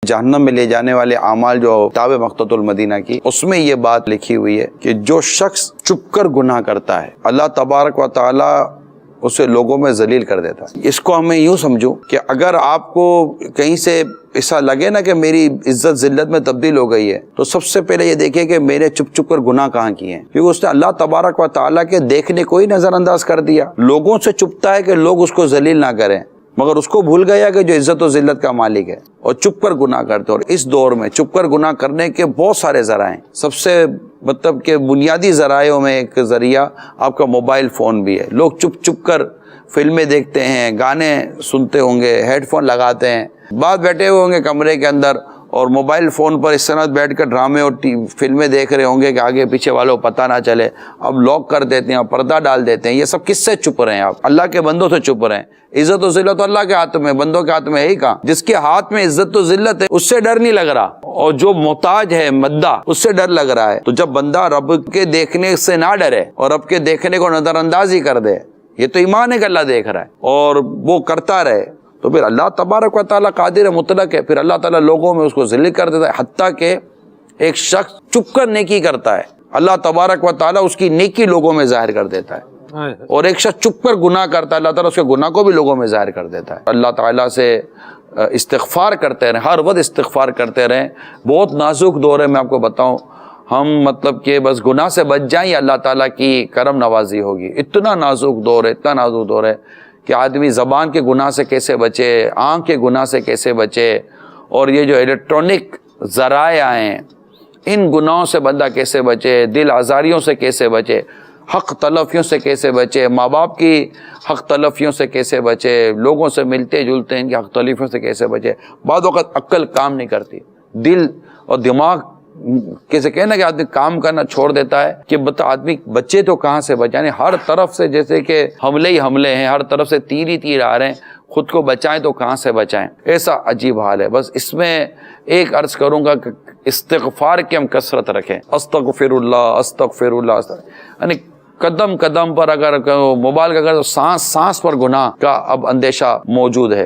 جہنم میں لے جانے والے اعمال جو کتاب مقتۃ المدینہ کی، اس میں یہ بات لکھی ہوئی ہے کہ جو شخص چپ کر گناہ کرتا ہے اللہ تبارک و تعالی اسے لوگوں میں ذلیل کر دیتا ہے۔ اس کو ہمیں یوں سمجھو کہ اگر آپ کو کہیں سے ایسا لگے نا کہ میری عزت ذلت میں تبدیل ہو گئی ہے، تو سب سے پہلے یہ دیکھیں کہ میرے چپ چپ کر گناہ کہاں کیے ہیں، کیونکہ اس نے اللہ تبارک و تعالیٰ کے دیکھنے کو ہی نظر انداز کر دیا۔ لوگوں سے چپتا ہے کہ لوگ اس کو ذلیل نہ کریں، مگر اس کو بھول گیا کہ جو عزت و ذلت کا مالک ہے، اور چپ کر گناہ کرتے۔ اور اس دور میں چپ کر گناہ کرنے کے بہت سارے ذرائع ہیں۔ سب سے مطلب کہ بنیادی ذرائعوں میں ایک ذریعہ آپ کا موبائل فون بھی ہے۔ لوگ چپ چپ کر فلمیں دیکھتے ہیں، گانے سنتے ہوں گے، ہیڈ فون لگاتے ہیں، بعد بیٹھے ہوئے ہوں گے کمرے کے اندر اور موبائل فون پر اس طرح بیٹھ کر ڈرامے اور فلمیں دیکھ رہے ہوں گے کہ آگے پیچھے والوں پتہ نہ چلے۔ اب لاک کر دیتے ہیں، پردہ ڈال دیتے ہیں۔ یہ سب کس سے چھپ رہے ہیں؟ آپ اللہ کے بندوں سے چھپ رہے ہیں۔ عزت و ذلت اللہ کے ہاتھ میں، بندوں کے ہاتھ میں ہے ہی کہاں؟ جس کے ہاتھ میں عزت و ذلت ہے اس سے ڈر نہیں لگ رہا، اور جو محتاج ہے مدہ اس سے ڈر لگ رہا ہے۔ تو جب بندہ رب کے دیکھنے سے نہ ڈرے اور رب کے دیکھنے کو نظر انداز ہی کر دے، یہ تو ایمان ہے کہ اللہ دیکھ رہا ہے، اور وہ کرتا رہے، تو پھر اللہ تبارک و تعالیٰ قادر مطلق ہے، پھر اللہ تعالیٰ لوگوں میں اس کو ذلیل کر دیتا ہے۔ حتیٰ کہ ایک شخص چپ کر نیکی کرتا ہے، اللہ تبارک و تعالیٰ اس کی نیکی لوگوں میں ظاہر کر دیتا ہے، اور ایک شخص چپ کر گناہ کرتا ہے، اللہ تعالیٰ اس کے گناہ کو بھی لوگوں میں ظاہر کر دیتا ہے۔ اللہ تعالیٰ سے استغفار کرتے رہیں، ہر وقت استغفار کرتے رہیں۔ بہت نازک دور ہے، میں آپ کو بتاؤں، ہم مطلب کہ بس گناہ سے بچ جائیں، اللہ تعالیٰ کی کرم نوازی ہوگی۔ اتنا نازک دور ہے، اتنا نازک دور ہے کہ آدمی زبان کے گناہ سے کیسے بچے، آنکھ کے گناہ سے کیسے بچے، اور یہ جو الیکٹرانک ذرائع ہیں ان گناہوں سے بندہ کیسے بچے، دل آزاریوں سے کیسے بچے، حق تلفیوں سے کیسے بچے، ماں باپ کی حق تلفیوں سے کیسے بچے، لوگوں سے ملتے جلتے ہیں ان کی حق تلفیوں سے کیسے بچے۔ بعض وقت عقل کام نہیں کرتی، دل اور دماغ کیسے کہنا کہ آدمی کام کرنا چھوڑ دیتا ہے کہ بتا آدمی بچے تو کہاں سے بچائیں، یعنی ہر طرف سے جیسے کہ حملے ہی حملے ہیں، ہر طرف سے تیر ہی تیر آ رہے ہیں، خود کو بچائیں تو کہاں سے بچائیں، ایسا عجیب حال ہے۔ بس اس میں ایک عرض کروں گا کہ استغفار کی ہم کثرت رکھیں، استغفر اللہ استغفر اللہ، یعنی قدم قدم پر اگر موبائل کا اگر سانس پر گناہ کا اب اندیشہ موجود ہے۔